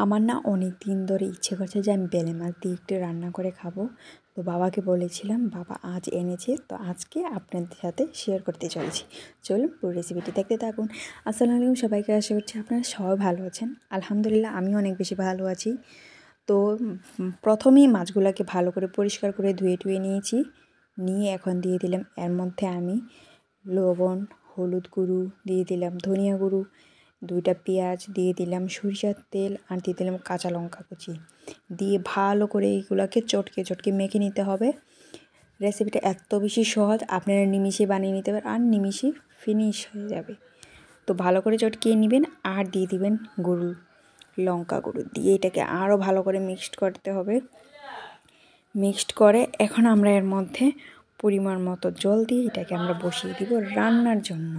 আমার না অনেক দিন ধরে ইচ্ছে করছে যে আমি বেলে মাছ দিয়ে একটু রান্না করে খাবো। তো বাবাকে বলেছিলাম, বাবা আজ এনেছে, তো আজকে আপনাদের সাথে শেয়ার করতে চলেছি। চলুন পুরো রেসিপিটি দেখতে থাকুন। আসসালামু আলাইকুম সবাইকে, আশা করছি আপনারা সবাই ভালো আছেন। আলহামদুলিল্লাহ আমি অনেক বেশি ভালো আছি। তো প্রথমেই মাছগুলোকে ভালো করে পরিষ্কার করে ধুয়ে নিয়েছি। নিয়ে এখন দিয়ে দিলাম এর মধ্যে আমি লবণ, হলুদ গুঁড়ো দিয়ে দিলাম, ধনিয়া গুঁড়ো, 2টা পেঁয়াজ দিয়ে দিলাম, সরিষার তেল আর দিয়ে দিলাম কাঁচা লঙ্কা কুচি দিয়ে ভালো করে এইগুলোকে চটকে মেখে নিতে হবে। রেসিপিটা এত বেশি সহজ, আপনারা নিমিষে বানিয়ে নিতে পারেন আর নিমিষে ফিনিশ হয়ে যাবে। তো ভালো করে চটকিয়ে নেবেন আর দিয়ে দিবেন গুঁড়ো, লঙ্কা গুঁড়ো দিয়ে এটাকে আরও ভালো করে মিক্সড করতে হবে। মিক্সড করে এখন আমরা এর মধ্যে পরিমাণ মতো জল দিয়ে এটাকে আমরা বসিয়ে দিব রান্নার জন্য।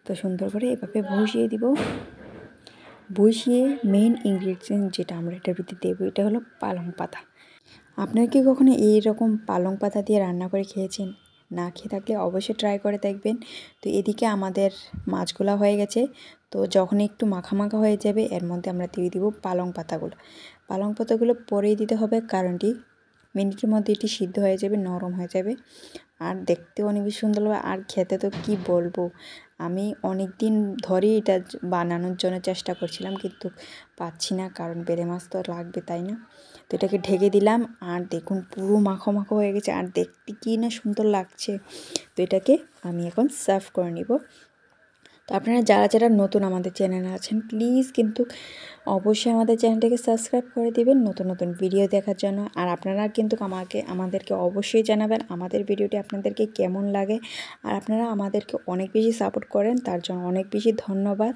তো সুন্দর করে এভাবে বসিয়ে দিব। বসিয়ে মেইন ইনগ্রিডিয়েন্ট যেটা আমরা এটার ভিতরে দেবো, এটা হলো পালং পাতা। আপনারা কি কখনো এইরকম পালং পাতা দিয়ে রান্না করে খেয়েছেন? না খেয়ে থাকলে অবশ্যই ট্রাই করে দেখবেন। তো এদিকে আমাদের মাছগুলো হয়ে গেছে। তো যখন একটু মাখা মাখা হয়ে যাবে এর মধ্যে আমরা দিয়ে দিব পালং পাতাগুলো। পালং পাতাগুলো পরেই দিতে হবে, কারণটি মিনিটের মধ্যে এটি সিদ্ধ হয়ে যাবে, নরম হয়ে যাবে আর দেখতেও অনেক বেশি সুন্দর হবে। আর খেতে তো কি বলবো, আমি অনেক দিন ধরেই এটা বানানোর জন্য চেষ্টা করছিলাম, কিন্তু পাচ্ছি না, কারণ বেলে মাছ তো লাগবে, তাই না? তো এটাকে ঢেকে দিলাম আর দেখুন পুরো মাখো মাখো হয়ে গেছে আর দেখতে কি না সুন্দর লাগছে। তো এটাকে আমি এখন সার্ভ করে নিব। তো আপনারা যারা নতুন আমাদের চ্যানেলে আছেন, প্লিজ কিন্তু অবশ্যই আমাদের চ্যানেলটাকে সাবস্ক্রাইব করে দিবেন নতুন ভিডিও দেখার জন্য। আর আপনারা কিন্তু আমাদেরকে অবশ্যই জানাবেন আমাদের ভিডিওটি আপনাদেরকে কেমন লাগে। আর আপনারা আমাদেরকে অনেক বেশি সাপোর্ট করেন, তার জন্য অনেক বেশি ধন্যবাদ।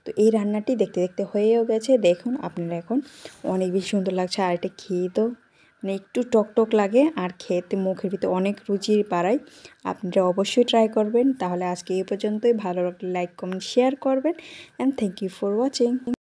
তো এই রান্নাটি দেখতে দেখতে হয়েও গেছে, দেখুন আপনারা এখন অনেক বেশি সুন্দর লাগছে। আর এটা খেয়ে তো মানে একটু টক লাগে আর খেতে মুখের ভিতরে অনেক রুচি বাড়ায়। আপনারা অবশ্যই ট্রাই করবেন। তাহলে আজকে এই পর্যন্তই। ভালো লাগলে লাইক কমেন্ট শেয়ার করবেন and thank you for watching.